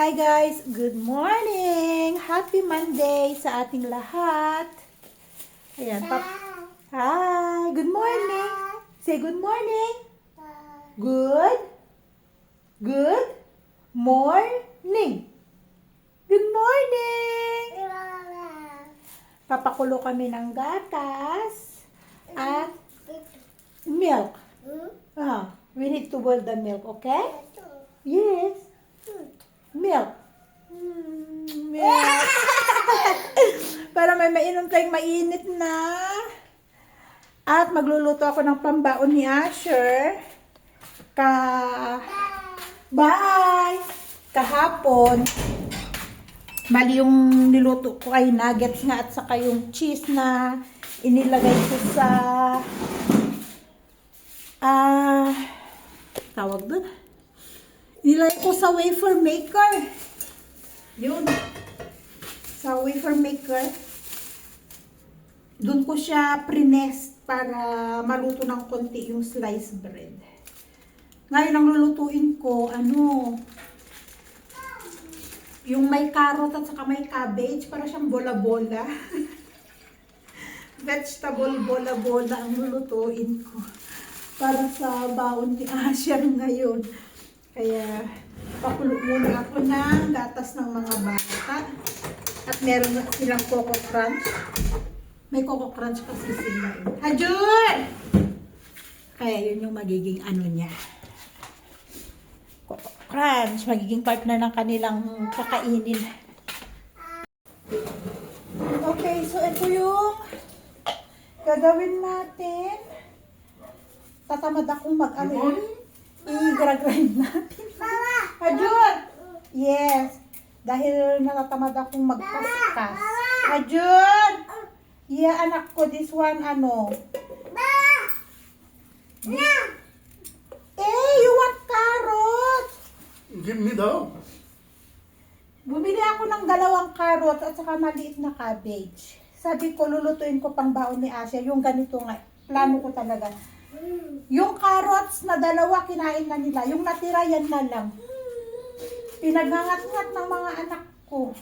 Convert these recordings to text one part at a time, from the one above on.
Hi guys! Good morning! Happy Monday sa ating lahat! Ayan, Hi! Good morning! Say good morning! Good? Good? Morning! Good morning! Papakulo kami ng gatas at milk. We need to boil the milk, okay? Yes. Milk. Milk. Para may mainom tayong mainit na. At magluluto ako ng pambaon ni Asher. Bye! Kahapon, mali yung niluto ko ay nuggets nga at saka yung cheese na inilagay ko sa tawag doon. Nilagay ko sa wafer maker. Yun. Sa wafer maker. Doon ko siya pre-nest para maluto ng konti yung sliced bread. Ngayon ang lulutuin ko, yung may carrot at saka may cabbage, para siyang bola-bola. Vegetable bola-bola ang lulutuin ko. Para sa baon ni Asher ngayon. Kaya, pakulo muna ako ng gatas ng mga bata. At meron na silang Coco Crunch. May Coco Crunch kasi sila. Hajun! Kaya yun yung magiging niya. Coco Crunch. Magiging partner ng kanilang kakainin. Okay, so ito yung gagawin natin. Tatamad akong i-grind natin. Hajun! Yes. Dahil natatamad akong magkaskas. Hajun! Yeah, anak ko, this one, you want carrot? Give me daw. Bumili ako ng 2 carrot at saka maliit na cabbage. Sabi ko, lulutuin ko pang baon ni Asya. Yung ganito nga, plano ko talaga. Yung carrots na 2, kinain na nila. Yung natira, yan na lang. Pinagngangat-ngat ng mga anak ko.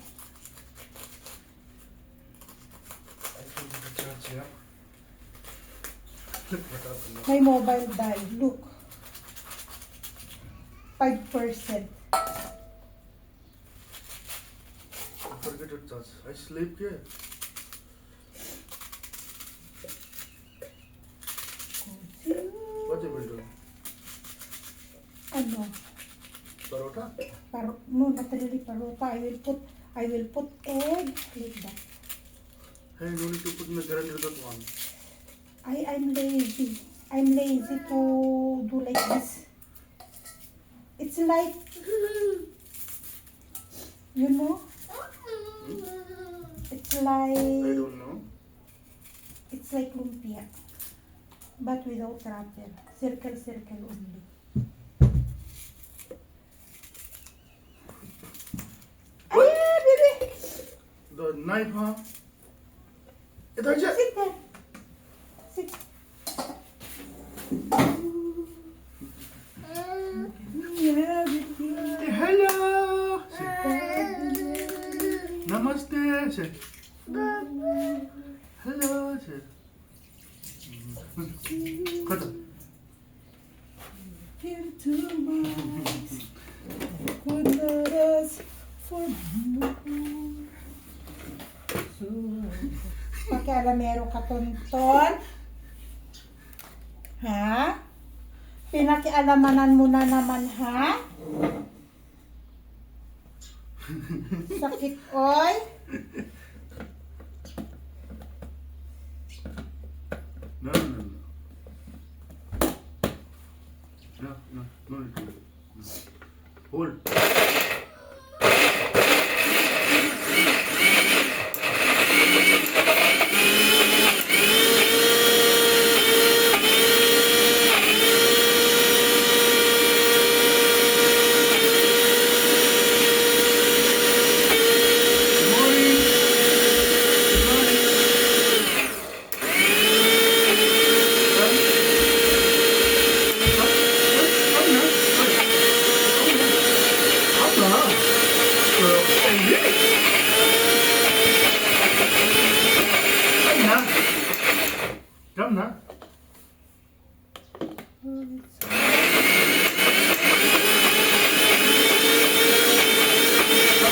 May mobile die. Look. 5%. Forget it, Charles. I sleep here. What you will do? Parota? No, not really parota. I will put egg like that. Hey, no need to put in the grinder that one. I'm lazy. I'm lazy to do like this. It's like, it's like, I don't know. it's like lumpia, but without wrapper. Circle only. Ay, baby! The knife, huh? Ito siya. Sit there. Sit. Yeah, baby. Hello. Namaste. Say. Hello. Say. Cut. Here to Mars, could let us for more. So, pakialamero ka, Tonton. Ha? Pinakialamanan mo na naman, ha? Sakit, oy. No. No. Hold. Come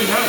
now.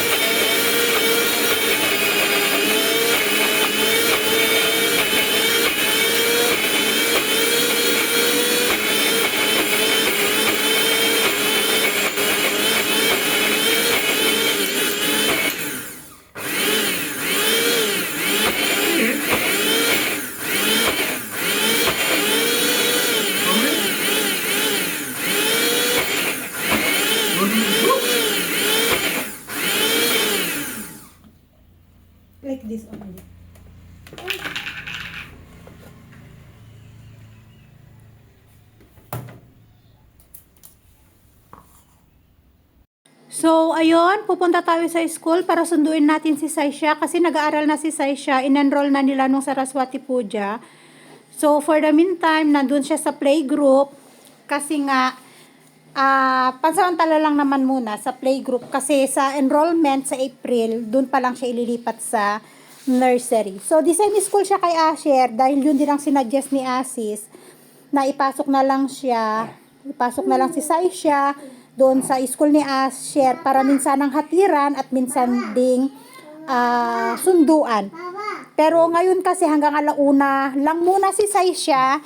Like this only. So, ayun, pupunta tayo sa school para sunduin natin si Saisha kasi nag-aaral na si Saisha, in-enroll na nila nung Saraswati Puja. So, for the meantime, nandun siya sa playgroup kasi nga, pansamantala lang naman muna sa playgroup kasi sa enrollment sa April, dun pa lang siya ililipat sa nursery. So, the same school siya kay Asher dahil yun din ang sinuggest ni Asis na ipasok na lang si Saisha doon sa school ni Asher para minsan ang hatiran at minsan ding sunduan. Pero ngayon kasi hanggang alauna lang muna si Saisha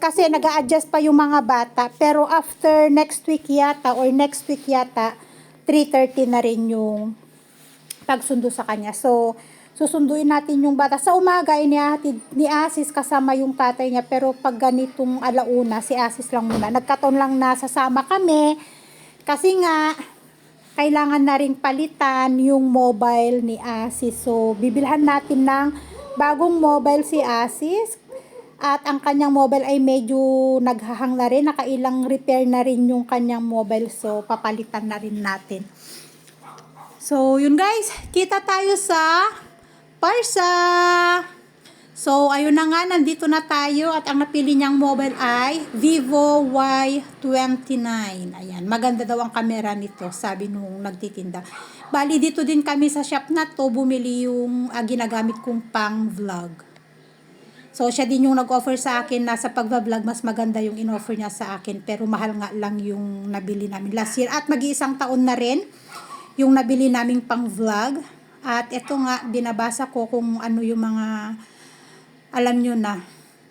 kasi nag-a-adjust pa yung mga bata. Pero after next week yata 3:30 na rin yung pagsundo sa kanya. So, susunduin natin yung bata. Sa umaga, inihatid ni Asis kasama yung tatay niya. Pero pag ganitong alauna, si Asis lang muna. Nagkataon lang na sasama kami. Kasi nga, kailangan na rin palitan yung mobile ni Asis. So, bibilhan natin ng bagong mobile si Asis. At ang kanyang mobile ay medyo naghahang na rin. Nakailang repair na rin yung kanyang mobile. So, papalitan na rin natin. So, yun guys. Kita tayo sa Parsa. So, ayun na nga, nandito na tayo at ang napili niyang mobile ay Vivo Y29. Ayan, maganda daw ang camera nito, sabi nung nagtitinda. Bali, dito din kami sa shop na to, bumili yung ginagamit kong pang vlog. So, siya din yung nag-offer sa akin na sa pag-vlog, mas maganda yung in-offer niya sa akin. Pero mahal nga lang yung nabili namin last year. At mag-iisang taon na rin yung nabili naming pang vlog. At ito nga, binabasa ko kung ano yung mga, alam nyo na,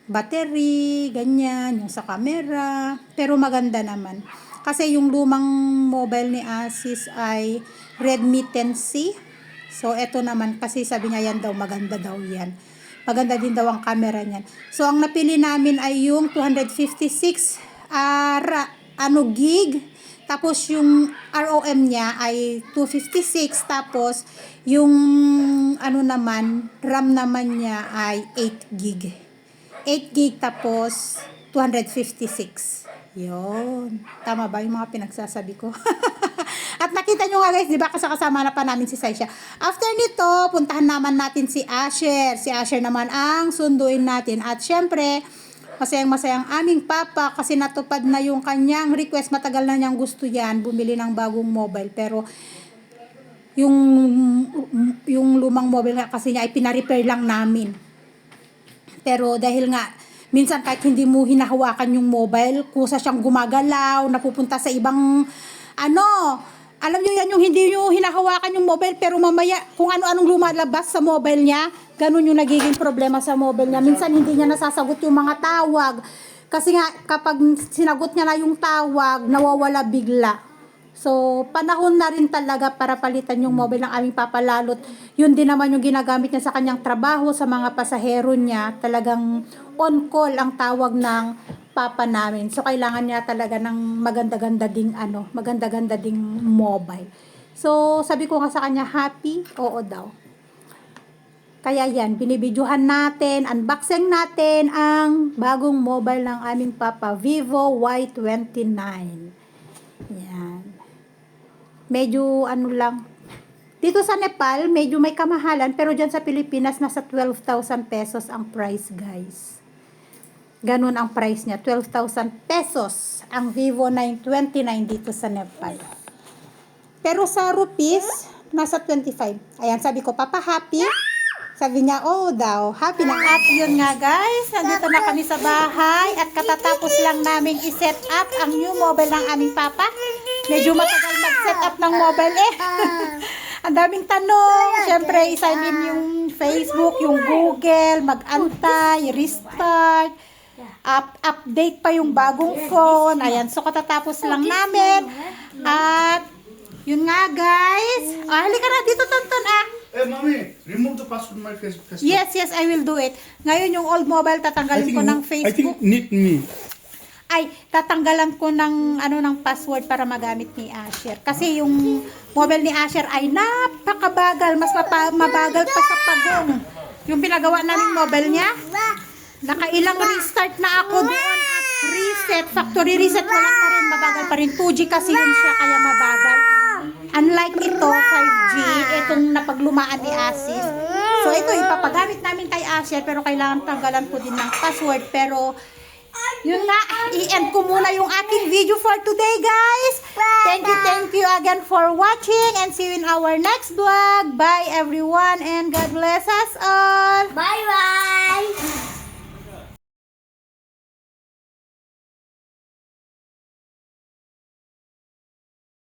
battery, ganyan, yung sa camera. Pero maganda naman. Kasi yung lumang mobile ni Asis ay Redmi 10C. So, ito naman, kasi sabi niya yan daw, maganda daw yan. Maganda din daw ang camera niyan. So, ang napili namin ay yung 256 gig. Tapos yung ROM niya ay 256. Tapos yung RAM naman niya ay 8 gig. 8 gig tapos 256. Yun. Tama ba yung mga pinagsasabi ko? At nakita nyo nga guys, di ba kasama na pa namin si Saisha. After nito, puntahan naman natin si Asher. Si Asher naman ang sunduin natin. At syempre, masayang-masayang aming papa kasi natupad na yung kanyang request. Matagal na niyang gusto yan, bumili ng bagong mobile. Pero yung lumang mobile kasi niya ay pina-repair lang namin. Pero dahil nga, minsan kahit hindi mo hinahawakan yung mobile, kusa siyang gumagalaw, napupunta sa ibang alam nyo yan, yung hindi nyo hinahawakan yung mobile, pero mamaya kung ano-anong lumalabas sa mobile niya, ganun yung nagiging problema sa mobile niya. Minsan hindi niya nasasagot yung mga tawag. Kasi nga, kapag sinagot niya na yung tawag, nawawala bigla. So, panahon na rin talaga para palitan yung mobile ng aming papalalot. Yun din naman yung ginagamit niya sa kanyang trabaho, sa mga pasahero niya. Talagang on call ang tawag ng papa namin. So, kailangan niya talaga ng maganda-ganda ding mobile. So, sabi ko nga sa kanya, happy? Oo daw. Kaya yan, binibidyohan natin, unboxing natin ang bagong mobile ng aming papa, Vivo Y29. Yan. Medyo lang. Dito sa Nepal, medyo may kamahalan, pero dyan sa Pilipinas, nasa 12,000 pesos ang price, guys. Ganun ang price niya, 12,000 pesos ang Vivo 929 dito sa Nepal. Pero sa rupees, nasa 25. Ayan, sabi ko, Papa, happy? Sabi niya, oh daw, happy na. At yun nga guys, nandito na kami sa bahay at katatapos lang namin i-set up ang new mobile ng aming papa. Medyo matagal mag-set up ng mobile eh. Ang daming tanong. Siyempre, isign in yung Facebook, yung Google, mag-antay, restart, update pa yung bagong phone. Ayan, so katatapos lang namin. At, yun nga guys. Halika na, dito Tonton Hey, mommy, remove the password my Facebook. Yes, I will do it. Ngayon yung old mobile, tatanggalin ko ng I Facebook. think need me. Ay, tatanggalan ko ng password para magamit ni Asher. Kasi yung mobile ni Asher ay napakabagal, mas mabagal pa sa Pagong. Yung pinagawa naming mobile niya, nakailang restart na ako doon at reset, factory reset wala pa rin, mabagal pa rin. 2G kasi yun siya, kaya mabagal. Unlike ito, 5G, itong napaglumaan ni Asis. So ito, ipapagamit namin kay Asher, pero kailangan tanggalan ko din ng password. Pero yun nga, i-end ko muna yung ating video for today guys. Thank you again for watching and see you in our next vlog. Bye everyone and God bless us all.